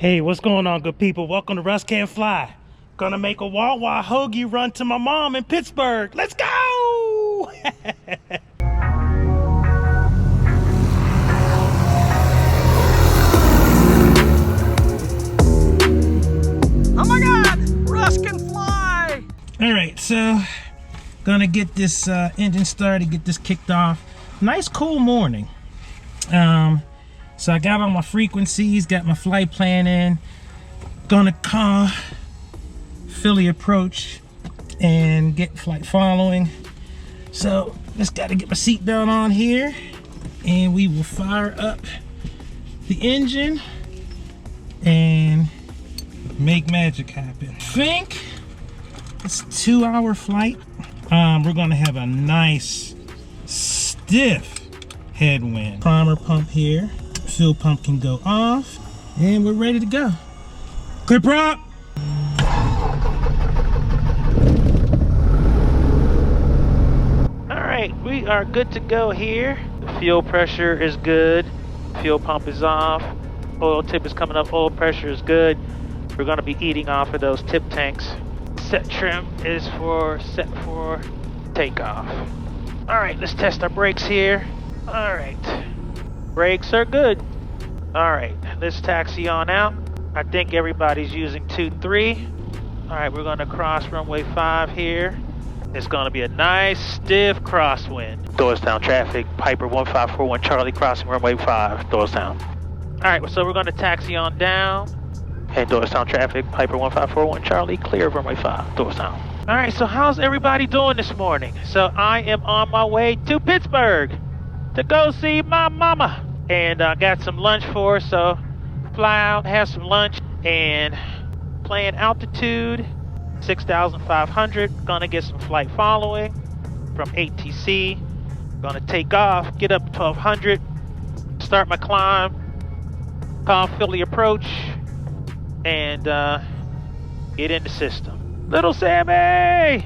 Hey, what's going on, good people? Welcome to Russ Can't Fly. Gonna make a WAWA hoagie run to my mom in Pittsburgh. Let's go! Oh my God! Russ can fly! All right, so gonna get this engine started, get this kicked off. Nice cool morning. So I got all my frequencies, got my flight plan in. Gonna call Philly approach and get flight following. So just gotta get my seatbelt on here and we will fire up the engine and make magic happen. I think it's a 2-hour flight. We're gonna have a nice stiff headwind. Primer pump here. Fuel pump can go off and we're ready to go. Clip rock. All right, we are good to go here. The fuel pressure is good. Fuel pump is off. Oil tip is coming up. Oil pressure is good. We're going to be eating off of those tip tanks. Set trim is set for takeoff. All right, let's test our brakes here. All right. Brakes are good. All right, let's taxi on out. I think everybody's using 2-3. All right, we're gonna cross runway 5 here. It's gonna be a nice stiff crosswind. Doorstown traffic, Piper 1541 Charlie crossing runway 5, Doorstown. All right, so we're gonna taxi on down. And Doorstown traffic, Piper 1541 Charlie, clear of runway 5, Doorstown. All right, so how's everybody doing this morning? So I am on my way to Pittsburgh to go see my mama. And I got some lunch for her, so fly out, have some lunch, and plan altitude 6,500. Gonna get some flight following from ATC. Gonna take off, get up to 1,200, start my climb, call Philly approach, and get in the system. Little Sammy!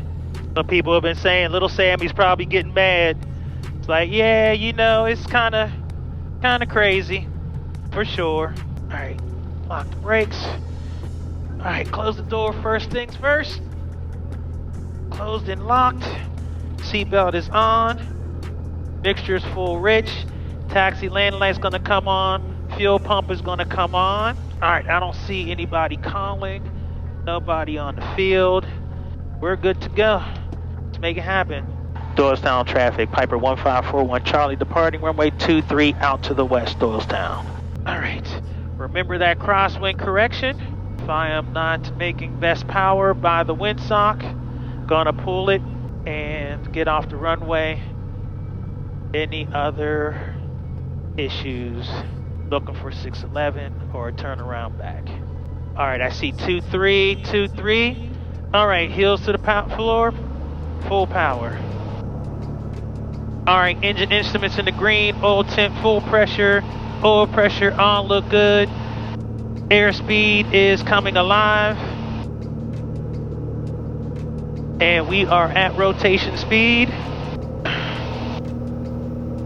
Some people have been saying Little Sammy's probably getting mad. It's like, yeah, you know, it's kind of crazy, for sure. All right, lock the brakes. All right, close the door first things first. Closed and locked. Seatbelt is on. Mixture is full rich. Taxi landing light's gonna come on. Fuel pump is gonna come on. All right, I don't see anybody calling. Nobody on the field. We're good to go. Let's make it happen. Doylestown traffic, Piper 1541 Charlie departing runway 23 out to the west, Doylestown. All right, remember that crosswind correction. If I am not making best power by the windsock, gonna pull it and get off the runway. Any other issues, looking for 611 or a turnaround back. All right, I see 23, 23. All right, heels to the floor, full power. All right, engine instruments in the green, oil temp full pressure, oil pressure on, look good. Airspeed is coming alive. And we are at rotation speed.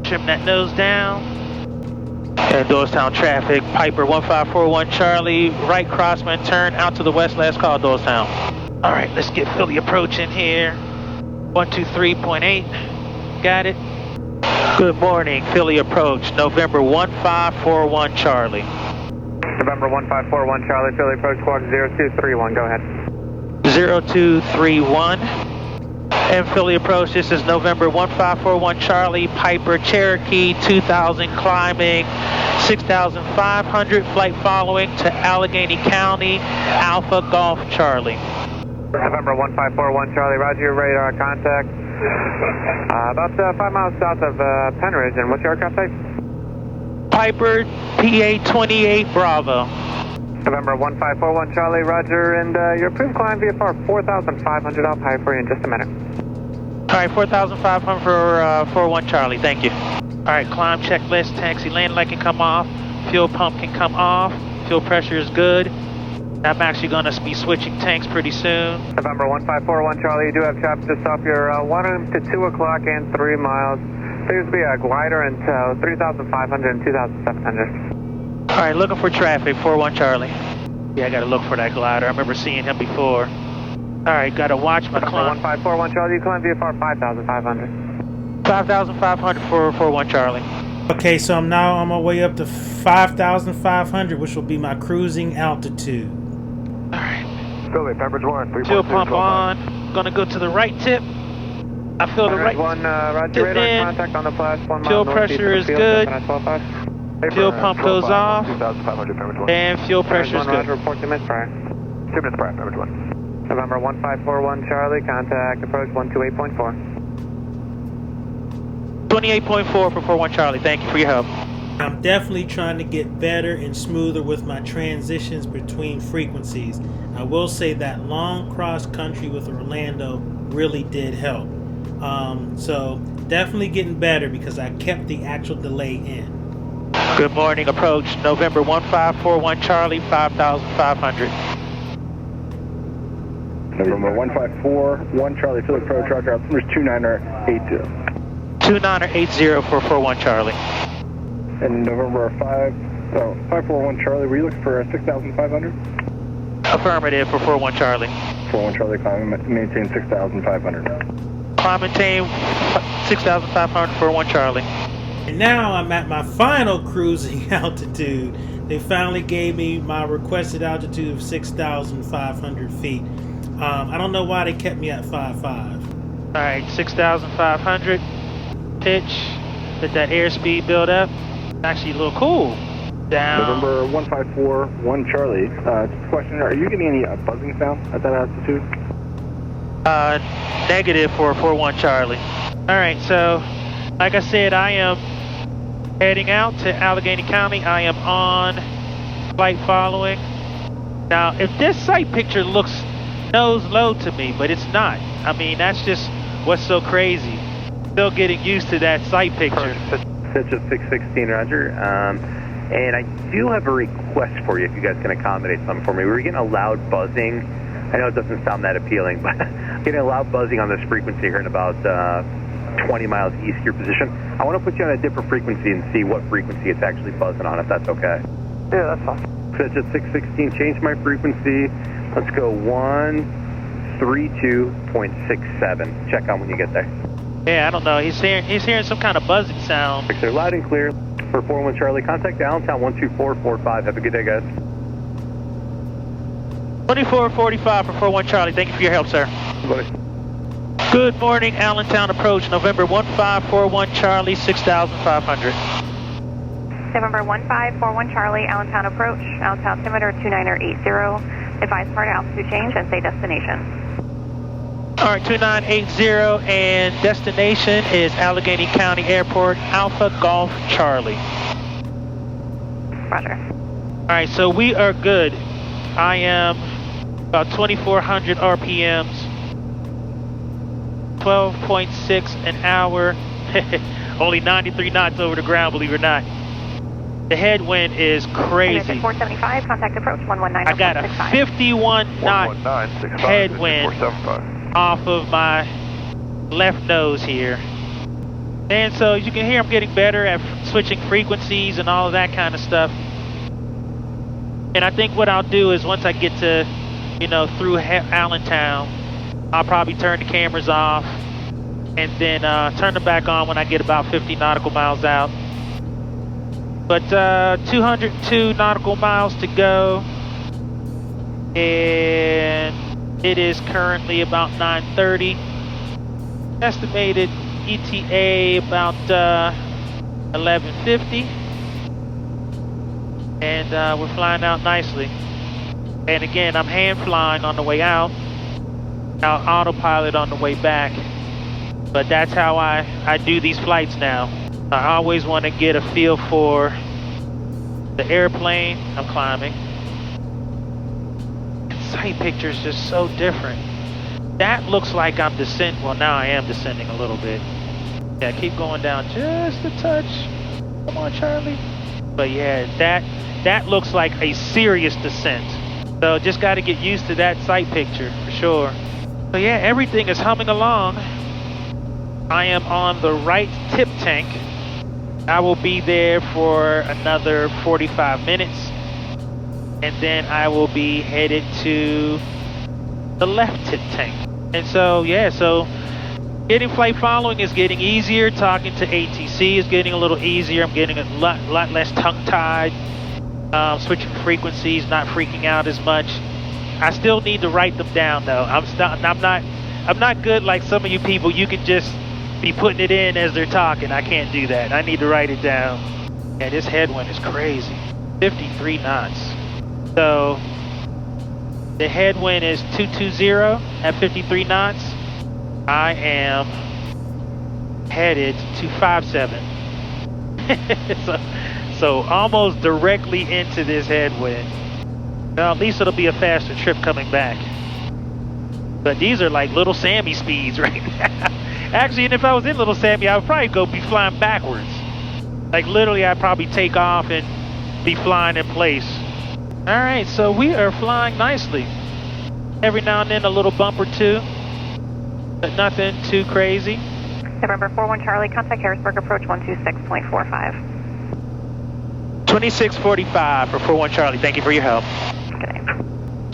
Trim that nose down. And Doylestown traffic, Piper 1541 Charlie, right crosswind turn out to the west, last call, Doylestown. All right, let's get Philly approach in here. 123.8, got it. Good morning, Philly approach, November 1541 Charlie. November 1541 Charlie, Philly approach, squawk 0231, go ahead. 0231. And Philly approach, this is November 1541 Charlie, Piper Cherokee 2000 climbing 6,500, flight following to Allegheny County, Alpha Golf Charlie. November 1541 Charlie, roger your radar contact. About 5 miles south of Penridge, and what's your aircraft type? Piper PA-28 Bravo. November 1541 Charlie, roger, and your approved climb VFR 4,500, I'll pay for you in just a minute. All right, 4,500 for 41 Charlie, thank you. All right, climb checklist, taxi landing light can come off, fuel pump can come off, fuel pressure is good. I'm actually going to be switching tanks pretty soon. November 1541 Charlie, you do have traffic just off your 1 to 2 o'clock and 3 miles. Appears to be a glider in tow, 3,500 and 2,700. All right, looking for traffic, 41 Charlie. Yeah, I gotta look for that glider. I remember seeing him before. All right, gotta watch my climb. 1541 Charlie, you climb VFR 5,500. 5,500 for 41 Charlie. Okay, so I'm now on my way up to 5,500, which will be my cruising altitude. All right. Philly, Pembridge 1. Fuel pump on. Gonna go to the right tip. I feel the right one, roger, tip radar in. contact on the flash, 1 mile Fuel northeast pressure of is the field, good. Fuel 12.5. pump goes off. 2,500, Pembridge 1. And fuel pressure is Roger, good. report 2 minutes prior. 2 minutes prior, Pembridge 1. November 1541 Charlie, contact approach 128.4. 28.4 for 41 Charlie. Thank you for your help. I'm definitely trying to get better and smoother with my transitions between frequencies. I will say that long cross country with Orlando really did help. So definitely getting better because I kept the actual delay in. Good morning, approach November 1541 Charlie, 5,500. November 1541 Charlie, field approach, roger, altimeter 2980. 2980 for 41 Charlie. And November 541 Charlie, were you looking for 6,500? Affirmative for 41 Charlie. 41 Charlie, climb and maintain 6,500. Climb and maintain 6,500 for 1 Charlie. And now I'm at my final cruising altitude. They finally gave me my requested altitude of 6,500 feet. I don't know why they kept me at 5.5. All right, 6,500. Pitch. Let that airspeed build up. Actually a little cool. Down. November 1541 Charlie, just a question, are you getting any buzzing sound at that altitude? Negative for 41 Charlie. All right, so like I said, I am heading out to Allegheny County. I am on flight following. Now, if this sight picture looks nose low to me, but it's not. I mean, that's just what's so crazy. Still getting used to that sight picture. Pitch of 616, roger. And I do have a request for you, if you guys can accommodate something for me. We were getting a loud buzzing. I know it doesn't sound that appealing, but getting a loud buzzing on this frequency here in about 20 miles east of your position. I want to put you on a different frequency and see what frequency it's actually buzzing on, if that's okay. Yeah, that's fine. Pitch at 616, change my frequency. Let's go 132.67. Check on when you get there. Yeah, I don't know. He's hearing some kind of buzzing sound. They're loud and clear for 41 Charlie. Contact Allentown 12445. Have a good day, guys. 2445 for 41 Charlie. Thank you for your help, sir. Buddy. Good morning, Allentown approach, November 1541 Charlie, 6,500. November 1541 Charlie, Allentown approach, Allentown altimeter 2980. Advise part altitude change and say destination. All right, 2980 and destination is Allegheny County Airport, Alpha Golf Charlie. Roger. All right, so we are good. I am about 2,400 RPMs, 12.6 an hour, only 93 knots over the ground, believe it or not. The headwind is crazy. 475, contact approach 119. I got a 51 knot headwind off of my left nose here. And so you can hear I'm getting better at switching frequencies and all of that kind of stuff. And I think what I'll do is once I get to, through Allentown, I'll probably turn the cameras off and then turn them back on when I get about 50 nautical miles out. But 202 nautical miles to go, and it is currently about 9:30. Estimated ETA about 11:50, and we're flying out nicely. And again, I'm hand flying on the way out, autopilot on the way back. But that's how I do these flights now. I always want to get a feel for the airplane I'm climbing. Sight picture is just so different. That looks like I'm descending. Well, now I am descending a little bit. Yeah, keep going down just a touch. Come on, Charlie. But yeah, that looks like a serious descent. So just got to get used to that sight picture for sure. So yeah, everything is humming along. I am on the right tip tank. I will be there for another 45 minutes. and then I will be headed to the left tip tank. And so, yeah, so getting flight following is getting easier. Talking to ATC is getting a little easier. I'm getting a lot less tongue-tied. Switching frequencies, not freaking out as much. I still need to write them down though. I'm not good like some of you people. You can just be putting it in as they're talking. I can't do that. I need to write it down. Yeah, this headwind is crazy. 53 knots. So the headwind is 220 at 53 knots. I am headed to 57. So almost directly into this headwind. Well, at least it'll be a faster trip coming back. But these are like Little Sammy speeds right now. Actually, and if I was in Little Sammy, I would probably be flying backwards. Like literally, I'd probably take off and be flying in place. All right, so we are flying nicely. Every now and then a little bump or two, but nothing too crazy. November 41 Charlie, contact Harrisburg approach 126.45. 2645 for 41 Charlie. Thank you for your help. Okay.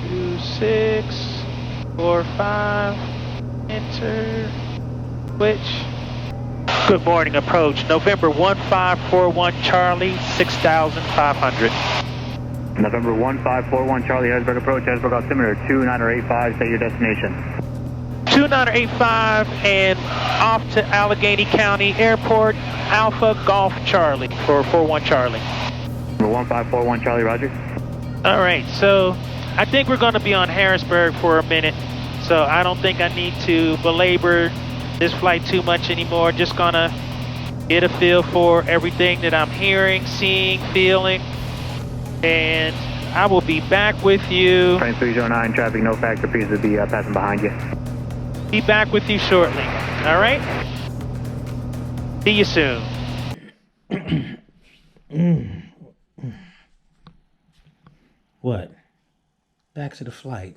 2645. Enter. Switch. Good morning. Approach November 1541 Charlie 6500. November 1541 Charlie, Harrisburg approach, Harrisburg altimeter 2985, say your destination. 2985 and off to Allegheny County Airport, Alpha Golf Charlie for 41 Charlie. Number 1541 Charlie, roger. All right, so I think we're going to be on Harrisburg for a minute, so I don't think I need to belabor this flight too much anymore. Just going to get a feel for everything that I'm hearing, seeing, feeling, and I will be back with you. Train 309, traffic no factor appears to be passing behind you. Be back with you shortly. All right? See you soon. What? Back to the flight.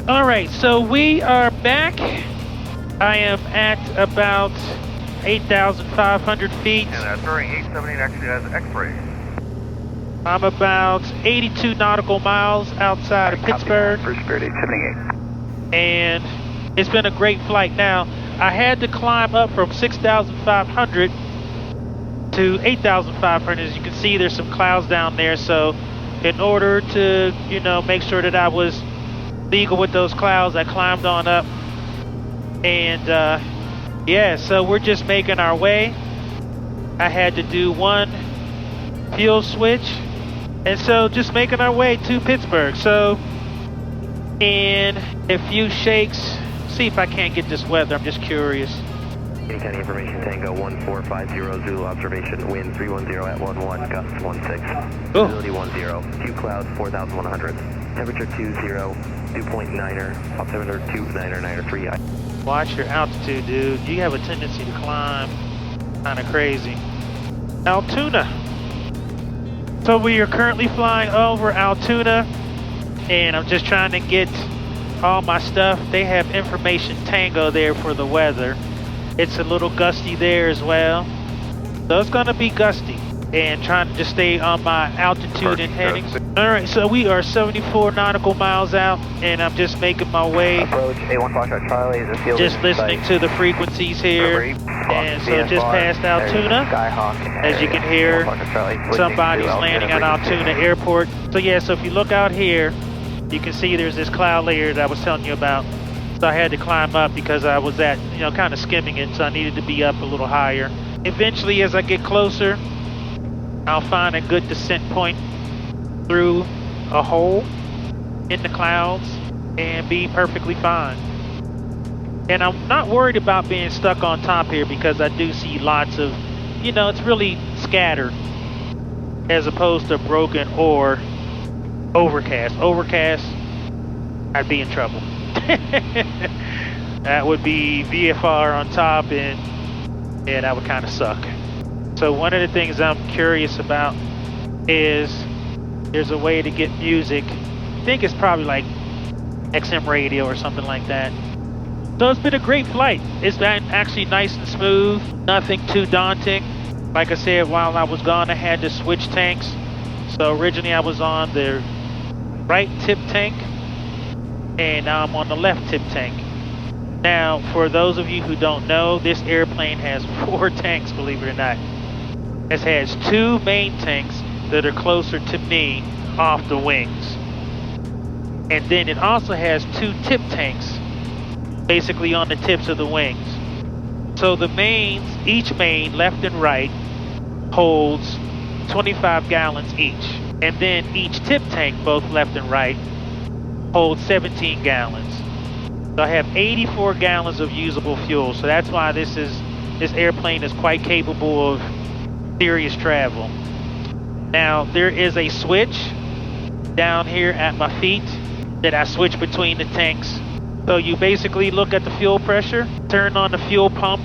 All right, so we are back. I am at about 8,500 feet. And Boeing 878 actually has X-ray. I'm about 82 nautical miles outside of Pittsburgh. First Spirit 878. And it's been a great flight. Now, I had to climb up from 6,500 to 8,500. As you can see, there's some clouds down there. So in order to, make sure that I was legal with those clouds, I climbed on up. And yeah, so we're just making our way. I had to do one fuel switch. And so just making our way to Pittsburgh. So in a few shakes, see if I can't get this weather. I'm just curious. Any County Information Tango 1450 Zulu observation, wind 310 at 11, gusts 16. Visibility 10, few clouds 4,100. Temperature 20, dew point 9er, altimeter 2993. Watch your altitude, dude. You have a tendency to climb kind of crazy. Altoona. So we are currently flying over Altoona, and I'm just trying to get all my stuff. They have Information Tango there for the weather. It's a little gusty there as well. So it's gonna be gusty, and trying to just stay on my altitude and headings. All right, so we are 74 nautical miles out, and I'm just making my way. Approach A1 Charlie, is field just listening to the frequencies here. And so just past Altoona, as you can hear, somebody's landing at Altoona Airport. So yeah, so if you look out here, you can see there's this cloud layer that I was telling you about. So I had to climb up because I was at, kind of skimming it, so I needed to be up a little higher. Eventually, as I get closer, I'll find a good descent point through a hole in the clouds and be perfectly fine. And I'm not worried about being stuck on top here because I do see lots of, it's really scattered as opposed to broken or overcast. Overcast, I'd be in trouble. That would be VFR on top, and yeah, that would kind of suck. So one of the things I'm curious about is there's a way to get music. I think it's probably like XM radio or something like that. So it's been a great flight. It's been actually nice and smooth, nothing too daunting. Like I said, while I was gone, I had to switch tanks. So originally I was on the right tip tank, and now I'm on the left tip tank. Now, for those of you who don't know, this airplane has 4 tanks, believe it or not. It has 2 main tanks that are closer to me off the wings. And then it also has 2 tip tanks, basically on the tips of the wings. So the mains, each main, left and right, holds 25 gallons each. And then each tip tank, both left and right, holds 17 gallons. So I have 84 gallons of usable fuel. So that's why this airplane is quite capable of serious travel. Now there is a switch down here at my feet that I switch between the tanks. So you basically look at the fuel pressure, turn on the fuel pump,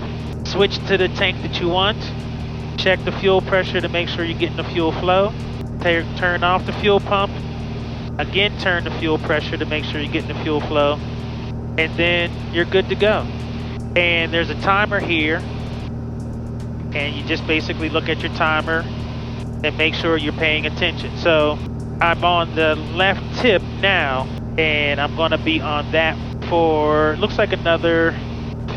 switch to the tank that you want, check the fuel pressure to make sure you're getting the fuel flow, turn off the fuel pump, again turn the fuel pressure to make sure you're getting the fuel flow, and then you're good to go. And there's a timer here, and you just basically look at your timer and make sure you're paying attention. So I'm on the left tip now, and I'm gonna be on that for, looks like another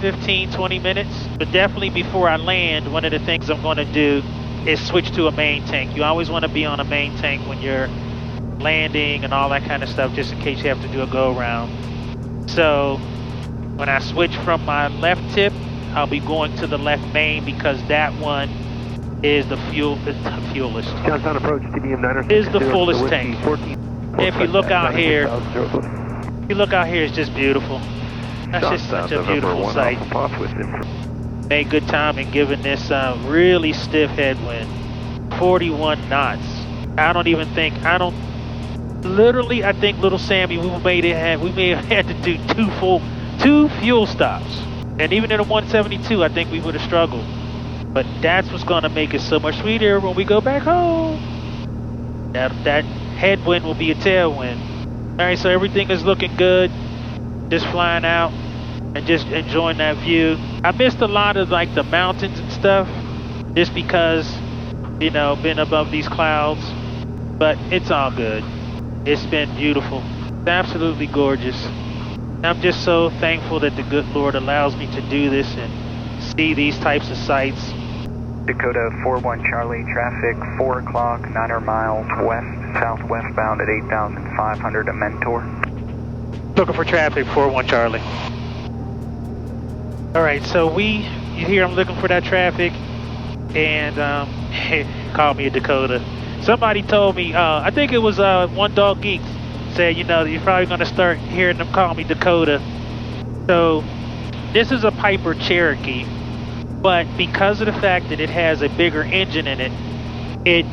15-20 minutes. But definitely before I land, one of the things I'm gonna do is switch to a main tank. You always wanna be on a main tank when you're landing and all that kind of stuff, just in case you have to do a go around. So when I switch from my left tip, I'll be going to the left main, because that one is the fuelest. Johnstown approach, TDM 9 is the fullest tank. 14. If you look out here, it's just beautiful. That's just such a beautiful sight. Made good timing given this really stiff headwind. 41 knots. I think little Sammy, we may have had to do 2 fuel stops. And even in a 172, I think we would have struggled. But that's what's gonna make it so much sweeter when we go back home. That headwind will be a tailwind. All right, so everything is looking good. Just flying out and just enjoying that view. I missed a lot of like the mountains and stuff, just because, you know, been above these clouds. But it's all good. It's been beautiful. It's absolutely gorgeous. I'm just so thankful that the good Lord allows me to do this and see these types of sights. Dakota 41 Charlie, traffic 4 o'clock, 9 miles west, southwestbound at 8,500 at Mentor. Looking for traffic, 41 Charlie. All right, so you hear I'm looking for that traffic, and call me a Dakota. Somebody told me, I think it was One Dog Geek, said, you know, you're probably gonna start hearing them call me Dakota. So this is a Piper Cherokee, but because of the fact that it has a bigger engine in it, it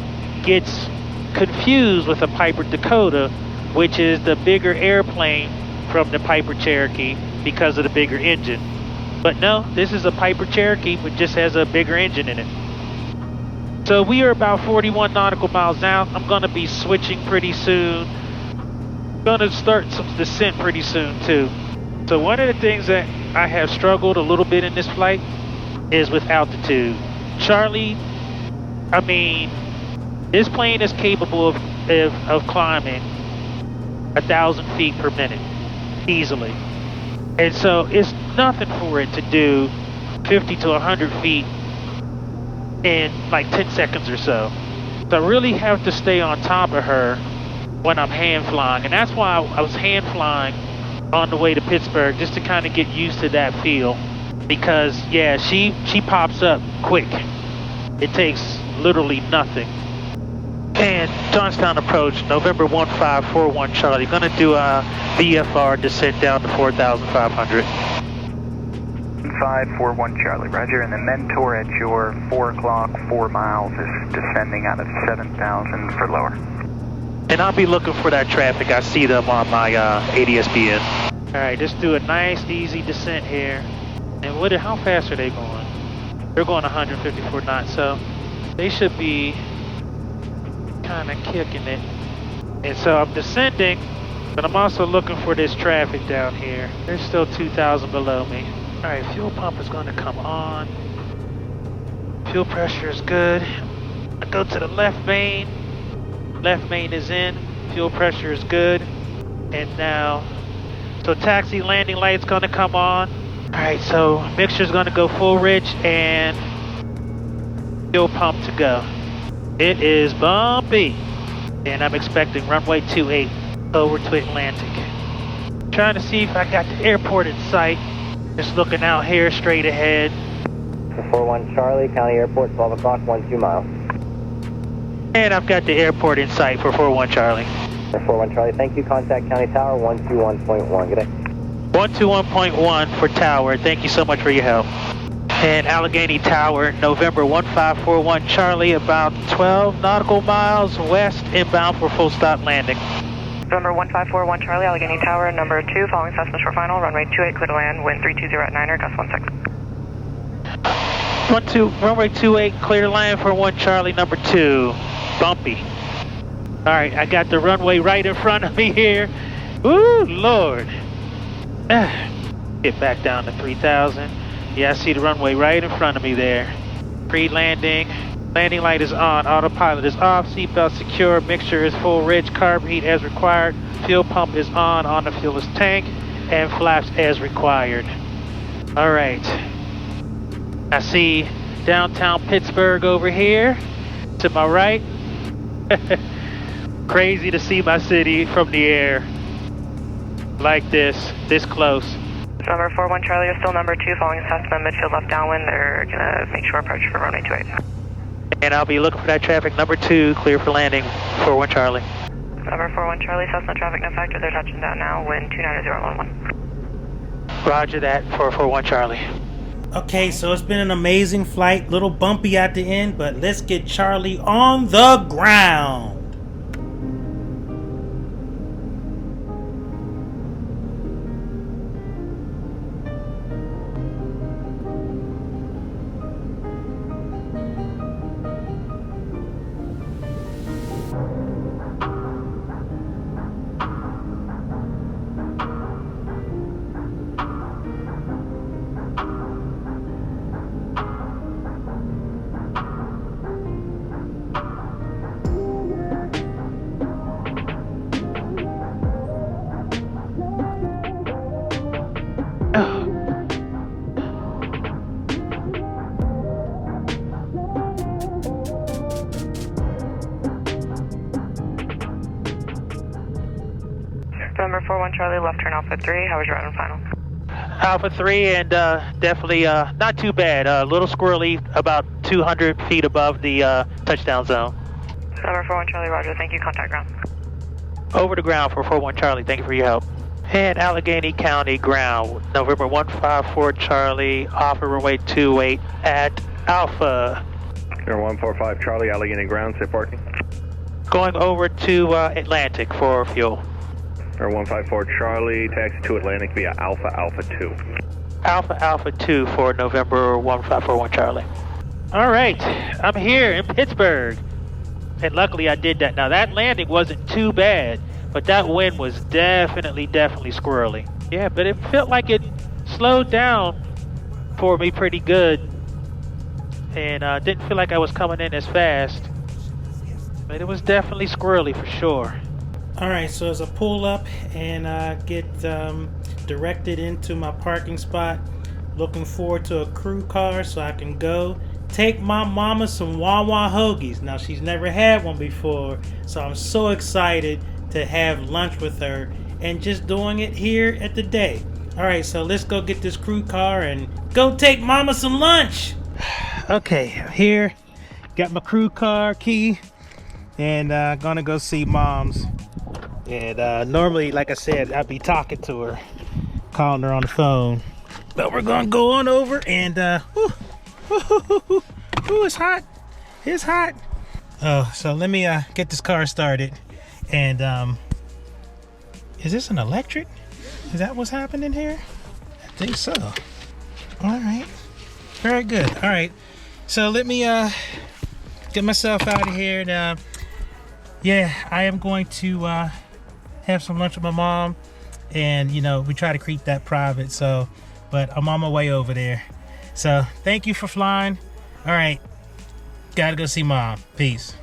gets confused with a Piper Dakota, which is the bigger airplane from the Piper Cherokee because of the bigger engine. But no, this is a Piper Cherokee, but just has a bigger engine in it. So we are about 41 nautical miles out. I'm gonna be switching pretty soon. Gonna start some descent pretty soon too. So one of the things that I have struggled a little bit in this flight is with altitude. Charlie, I mean, this plane is capable of climbing 1,000 feet per minute easily. And so it's nothing for it to do 50 to 100 feet in like 10 seconds or so. So I really have to stay on top of her when I'm hand flying. And that's why I was hand flying on the way to Pittsburgh, just to kind of get used to that feel. Because yeah, she pops up quick. It takes literally nothing. And Johnstown approach, November 1541 Charlie. Gonna do a VFR descent down to 4,500. 541 Charlie, roger. And the Mentor at your 4 o'clock, 4 miles is descending out of 7,000 for lower. And I'll be looking for that traffic. I see them on my ADSBN. All right, just do a nice, easy descent here. And how fast are they going? They're going 154 knots, so they should be kind of kicking it. And so I'm descending, but I'm also looking for this traffic down here. There's still 2,000 below me. All right, fuel pump is going to come on. Fuel pressure is good. I go to the left main. Left main is in. Fuel pressure is good. And now, so taxi landing light's gonna come on. All right, so mixture's gonna go full rich and fuel pump to go. It is bumpy. And I'm expecting runway 28 over to Atlantic. Trying to see if I got the airport in sight. Just looking out here straight ahead. 41 Charlie, County Airport, 12 o'clock, 12 miles. And I've got the airport in sight for 41 Charlie. 41 Charlie, thank you. Contact County Tower 121.1. Good day. 121.1 for Tower. Thank you so much for your help. And Allegheny Tower, November 1541 Charlie, about 12 nautical miles west, inbound for full stop landing. November 1541 Charlie, Allegheny Tower, number 2, following assessments for final, runway 28, clear to land, wind 320 at 9er, gust 16. Runway 28, clear to land for 1 Charlie, number 2. Bumpy. All right, I got the runway right in front of me here. Ooh, Lord. Get back down to 3,000. Yeah, I see the runway right in front of me there. Pre-landing. Landing light is on. Autopilot is off. Seatbelt secure. Mixture is full rich. Carb heat as required. Fuel pump is on the fuelless tank. And flaps as required. All right. I see downtown Pittsburgh over here. To my right. Crazy to see my city from the air. Like this close. Number 41 Charlie is still number 2, following assessment, midfield left downwind. They're gonna make sure approach for runway 28. And I'll be looking for that traffic. Number 2, clear for landing, 41 Charlie. Number 41 Charlie, Cessna traffic no factor. They're touching down now, wind 29011. Roger that for 41 Charlie. Okay, so it's been an amazing flight. Little bumpy at the end, but let's get Charlie on the ground. Number 41 Charlie, left turn Alpha 3. How was your run and final? Alpha 3 and definitely not too bad. A little squirrely, about 200 feet above the touchdown zone. Number 41 Charlie, roger. Thank you. Contact ground. Over the ground for 41 Charlie. Thank you for your help. And Allegheny County ground, November 154 Charlie, off of runway 28 at Alpha. Number 145 Charlie, Allegheny ground, safe parking. Going over to Atlantic for fuel. Number 154 Charlie, taxi to Atlantic via Alpha Alpha 2. Alpha 2 for November 1541 Charlie. All right, I'm here in Pittsburgh. And luckily I did that. Now that landing wasn't too bad, but that wind was definitely squirrely. Yeah, but it felt like it slowed down for me pretty good. And didn't feel like I was coming in as fast. But it was definitely squirrely for sure. Alright, so as I pull up and get directed into my parking spot, looking forward to a crew car so I can go take my mama some WAWA hoagies. Now, she's never had one before, so I'm so excited to have lunch with her and just doing it here at the day. Alright, so let's go get this crew car and go take mama some lunch. Okay, here, got my crew car key and gonna go see mom's. And normally, like I said, I'd be talking to her, calling her on the phone. But we're gonna go on over and it's hot. It's hot. Oh, so let me get this car started. And is this an electric? Is that what's happening here? I think so. All right. Very good. All right. So let me get myself out of here. And yeah, I am going to have some lunch with my mom, and you know, we try to keep that private, so but I'm on my way over there. So thank you for flying. All right, Gotta go see Mom. Peace.